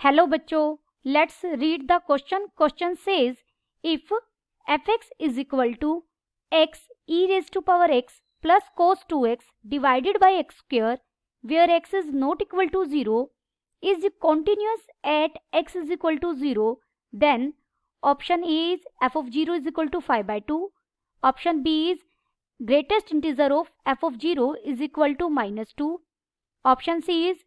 Hello बच्चों, let's read the question. Question says if fx is equal to x e raise to power x plus cos 2x divided by x square where x is not equal to 0 is continuous at x is equal to 0, then option A is f of 0 is equal to 5 by 2, option B is greatest integer of f of 0 is equal to minus 2, option C is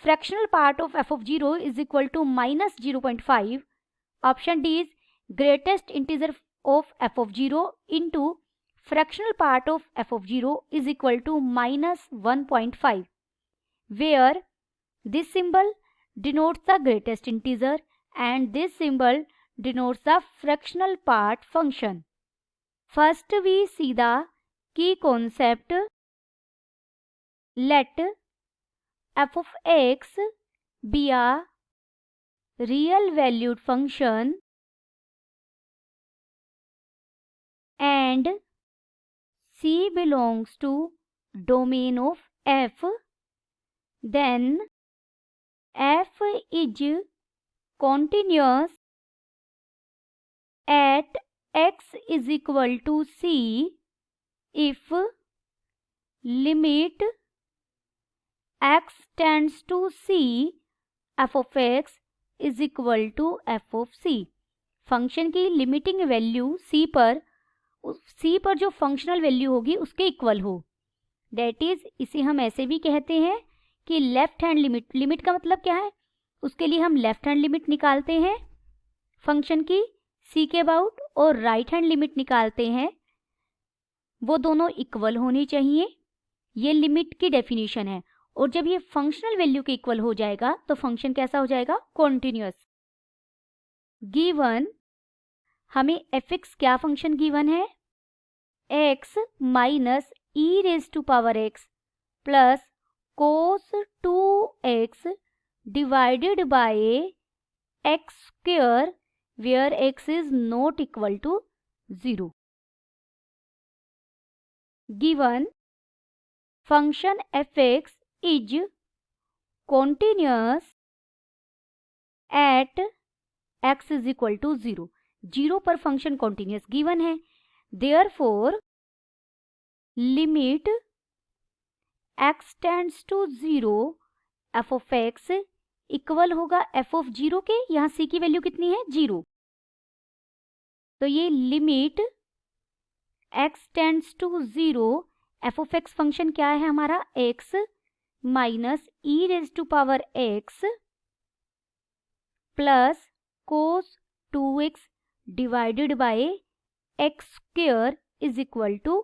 fractional part of f of 0 is equal to minus 0.5, option D is greatest integer of f of 0 into fractional part of f of 0 is equal to minus 1.5, where this symbol denotes the greatest integer and this symbol denotes the fractional part function. First we see the key concept. Let f of x be a real valued function and C belongs to domain of f, then f is continuous at x is equal to c if limit x tends to c f of x is equal to f of c. Function की limiting value c पर जो functional value होगी उसके equal हो. That is इसे हम ऐसे भी कहते हैं कि लेफ्ट हैंड लिमिट. लिमिट का मतलब क्या है? उसके लिए हम लेफ्ट हैंड लिमिट निकालते हैं फंक्शन की c के अबाउट और राइट हैंड लिमिट निकालते हैं. वो दोनों इक्वल होनी चाहिए. ये लिमिट की डेफिनेशन है. और जब ये फंक्शनल वैल्यू के इक्वल हो जाएगा तो फंक्शन कैसा हो जाएगा? कॉन्टिन्यूअस. गिवन हमें fx क्या फंक्शन गिवन है? x minus E raise to power x plus cos 2x divided by x square where x is not equal to 0. Given function fx is continuous at x is equal to 0. 0 पर function continuous given है. Therefore limit x tends to 0 f of x equal होगा f of 0 के. यहाँ c की value कितनी है? 0. तो ये limit x tends to 0 f of x function क्या है हमारा? x minus E raise to power x plus cos 2x divided by x square is equal to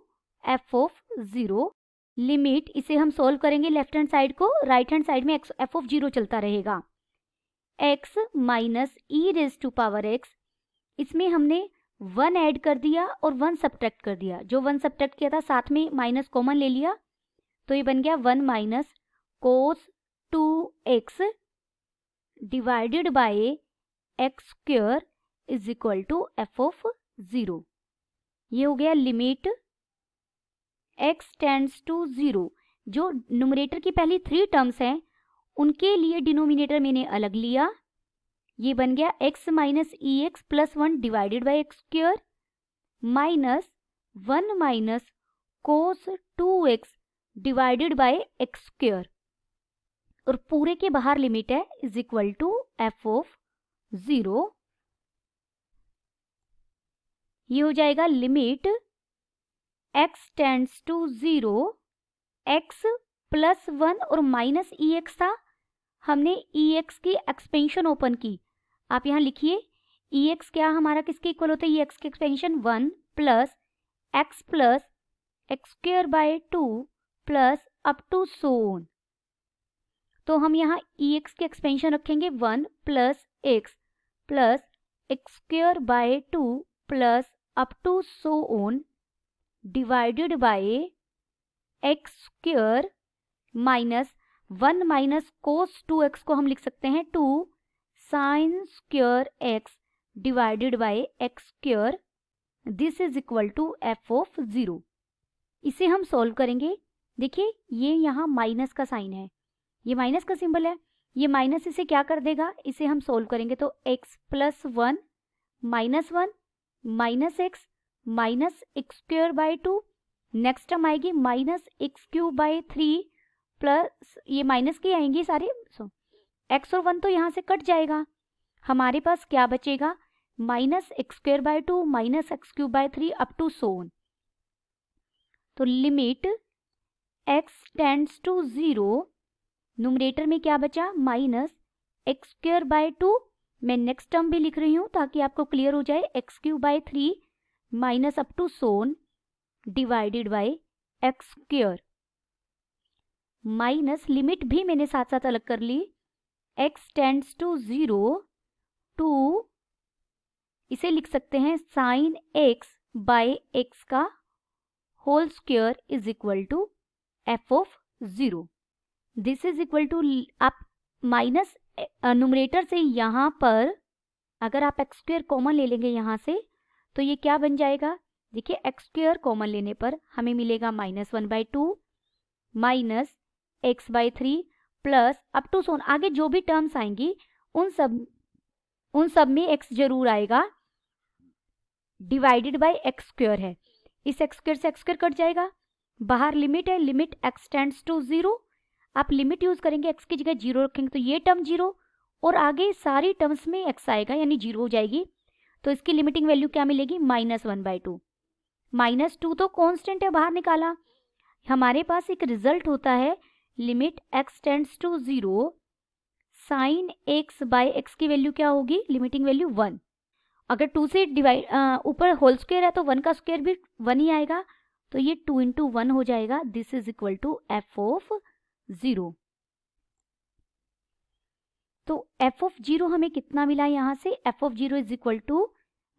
f of 0. Limit इसे हम सोल्व करेंगे लेफ्ट हैंड साइड को. Right hand side में f of 0 चलता रहेगा. x minus E raise to power x, इसमें हमने 1 add कर दिया और 1 सब्ट्रैक्ट कर दिया. जो 1 सब्ट्रैक्ट किया था साथ में माइनस कॉमन ले लिया तो ये बन गया 1 minus cos 2x divided by x square is equal to f of 0. ये हो गया लिमिट x टेंड्स टू 0. जो न्यूमरेटर की पहली 3 टर्म्स हैं उनके लिए डिनोमिनेटर मैंने अलग लिया. ये बन गया x minus E X plus 1 divided by X square minus 1 minus cos 2x divided by X square और पूरे के बाहर लिमिट है is equal to f of 0. ये हो जाएगा लिमिट x tends to 0 x plus 1 और माइनस ई एक्स था. हमने ई एक्स की एक्सपेंशन ओपन की. आप यहाँ लिखिए ई एक्स क्या हमारा किसके इक्वल होता है? ई एक्स की expansion 1 plus X square by 2 plus up to so on. तो हम यहाँ ई एक्स की एक्सपेंशन रखेंगे 1 plus X square by 2 plus up to so on divided by X square minus 1 minus cos 2x को हम लिख सकते हैं 2 sine square x divided by X square. This is equal to f of 0. इसे हम solve करेंगे. देखिए ये यहाँ माइनस का साइन है, ये माइनस का सिंबल है ये माइनस इसे क्या कर देगा, इसे हम सोल्व करेंगे तो x plus 1 minus 1 minus x minus x square by 2, next term आएगी minus x cube by 3 plus ये माइनस की आएंगी सारे, एक्स और 1 तो यहाँ से कट जाएगा, हमारे पास क्या बचेगा minus x square by 2 minus x cube by 3 up to so on. तो limit x tends to 0, numerator में क्या बचा माइनस एक्स स्क्वेयर बाई 2, मैं नेक्स्ट टर्म भी लिख रही हूँ ताकि आपको क्लियर हो जाए, X cube by 3 minus up to so on divided by X square, minus limit भी मैंने साथ साथ अलग कर ली, x टेंड्स टू 0 टू, इसे लिख सकते हैं साइन x बाई x का whole square is equal to F of 0। This is equal to, आप माइनस न्यूमरेटर से यहाँ पर अगर आप एक्स स्क्वेयर कॉमन ले लेंगे यहाँ से तो ये क्या बन जाएगा, देखिए एक्स स्क्वेयर कॉमन लेने पर हमें मिलेगा minus 1/2 minus x by 3 plus up to so on, आगे जो भी टर्म्स आएंगी उन सब में एक्स जरूर आएगा, डिवाइडेड बाई एक्स स्क्वेयर है, इस एक्स स्क्वेयर से एक्स स्क्वेयर कट जाएगा, बाहर लिमिट है, लिमिट एक्स टेंड्स टू 0, आप लिमिट यूज करेंगे एक्स की जगह 0 रखेंगे तो ये टर्म 0 और आगे सारी टर्म्स में एक्स आएगा यानी 0 हो जाएगी, तो इसकी लिमिटिंग वैल्यू क्या मिलेगी माइनस 1/2, माइनस 2 तो कांस्टेंट है बाहर निकाला, हमारे पास एक रिजल्ट होता है limit X tends to 0 sine x by X की वैल्यू क्या होगी, लिमिटिंग वैल्यू 1, अगर 2 से डिवाइड ऊपर होल स्क्वायर है तो 1 का स्क्वायर भी 1 ही आएगा, तो ये 2 इंटू 1 हो जाएगा, this is equal to F of 0। तो एफ ऑफ 0 हमें कितना मिला यहाँ से, F of 0 is equal to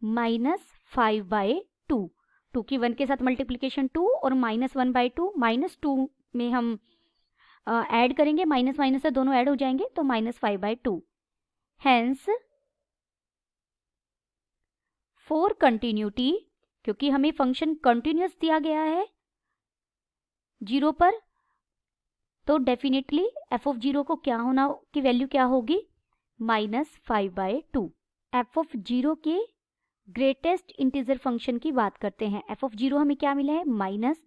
minus 5/2, 2 की 1 के साथ मल्टीप्लीकेशन 2 और माइनस 1/2, माइनस 2 में हम ऐड करेंगे, माइनस माइनस से दोनों ऐड हो जाएंगे तो माइनस 5/2, हेंस फॉर कंटिन्यूटी, क्योंकि हमें फंक्शन कंटिन्यूअस दिया गया है 0 पर, तो डेफिनेटली एफ ऑफ 0 को क्या होना की वैल्यू क्या होगी माइनस 5/2। एफ ऑफ 0 के ग्रेटेस्ट इंटीजर फंक्शन की बात करते हैं, एफ ऑफ 0 हमें क्या मिला है माइनस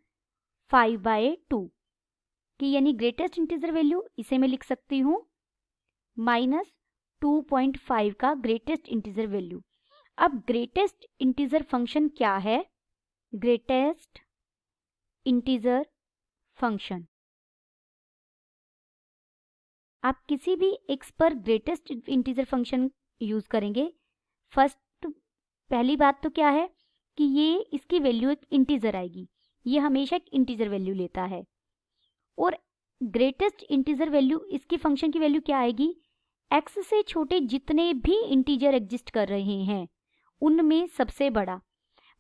5/2 की, यानी ग्रेटेस्ट इंटीजर वैल्यू इसे मैं लिख सकती हूँ माइनस 2.5 का ग्रेटेस्ट इंटीजर वैल्यू। अब ग्रेटेस्ट इंटीजर फंक्शन क्या है, ग्रेटेस्ट इंटीजर फंक्शन, आप किसी भी x पर ग्रेटेस्ट इंटीजर फंक्शन यूज करेंगे, फर्स्ट पहली बात तो क्या है कि ये इसकी वैल्यू एक इंटीजर आएगी, ये हमेशा एक इंटीजर वैल्यू लेता है, और ग्रेटेस्ट इंटीजर वैल्यू इसकी फंक्शन की वैल्यू क्या आएगी, x से छोटे जितने भी इंटीजर एग्जिस्ट कर रहे हैं उनमें सबसे बड़ा,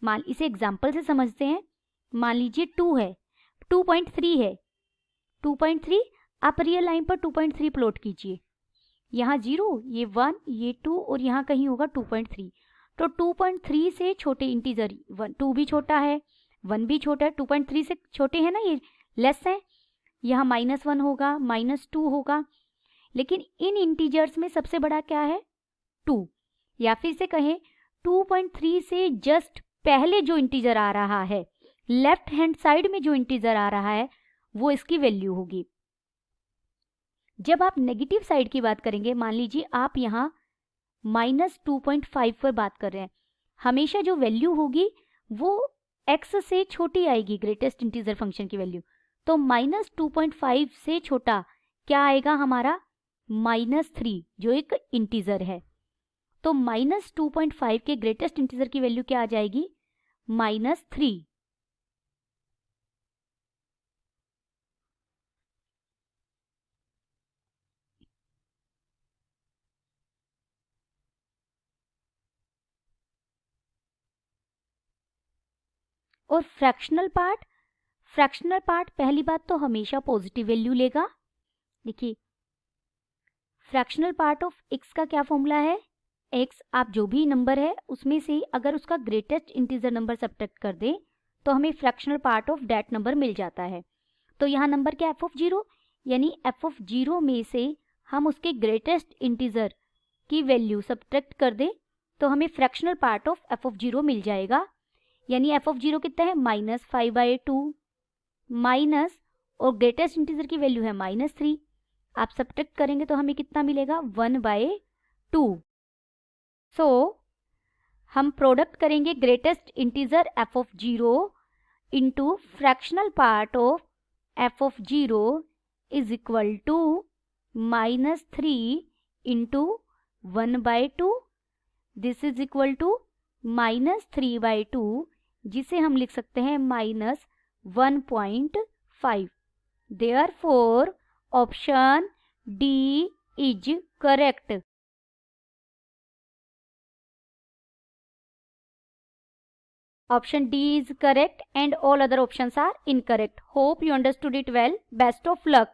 मान इसे एग्जाम्पल से समझते हैं, मान लीजिए 2 है, 2.3 है, 2.3 आप रियल लाइन पर 2.3 प्लॉट कीजिए, यहाँ 0, ये 1, ये 2 और यहाँ कहीं होगा 2.3, तो 2.3 से छोटे इंटीजर 2 भी छोटा है, 1 भी छोटा है, 2.3 से छोटे हैं ना, ये लेस है, यहाँ -1 होगा, -2 होगा, लेकिन इन इंटीजर्स में सबसे बड़ा क्या है 2, या फिर से कहें 2.3 से जस्ट पहले जो इंटीजर आ रहा है, लेफ्ट हैंड साइड में जो इंटीजर आ रहा है वो इसकी वैल्यू होगी। जब आप नेगेटिव साइड की बात करेंगे, मान लीजिए आप यहाँ -2.5 पर बात कर रहे हैं, हमेशा जो वैल्यू होगी वो x से छोटी आएगी, ग्रेटेस्ट इंटीजर फंक्शन की वैल्यू, तो -2.5 से छोटा क्या आएगा हमारा -3 जो एक इंटीजर है, तो -2.5 के ग्रेटेस्ट इंटीजर की वैल्यू क्या आ जाएगी -3। और फ्रैक्शनल पार्ट पहली बात तो हमेशा पॉजिटिव वैल्यू लेगा, देखिए फ्रैक्शनल पार्ट ऑफ x का क्या फॉर्मूला है, x आप जो भी नंबर है उसमें से अगर उसका ग्रेटेस्ट इंटीजर नंबर सब्ट्रैक्ट कर दें तो हमें fractional part of that number मिल जाता है। तो यहाँ नंबर क्या f ऑफ 0, यानी f ऑफ 0 में से हम उसके ग्रेटेस्ट इंटीजर की वैल्यू सब्ट्रैक्ट कर दें तो हमें fractional part of F of 0 मिल जाएगा। यानी एफ ऑफ 0 कितना है -5/2 माइनस, और ग्रेटेस्ट इंटीजर की वैल्यू है -3। आप सब्ट्रैक्ट करेंगे तो हमें कितना मिलेगा 1/2। सो हम प्रोडक्ट करेंगे greatest integer F of 0 into fractional part of F of 0 is equal to -3 into 1/2। This is equal to -3/2, जिसे हम लिख सकते हैं -1.5। Therefore option D is correct. Option D is correct and all other options are incorrect. Hope you understood it well. Best of luck.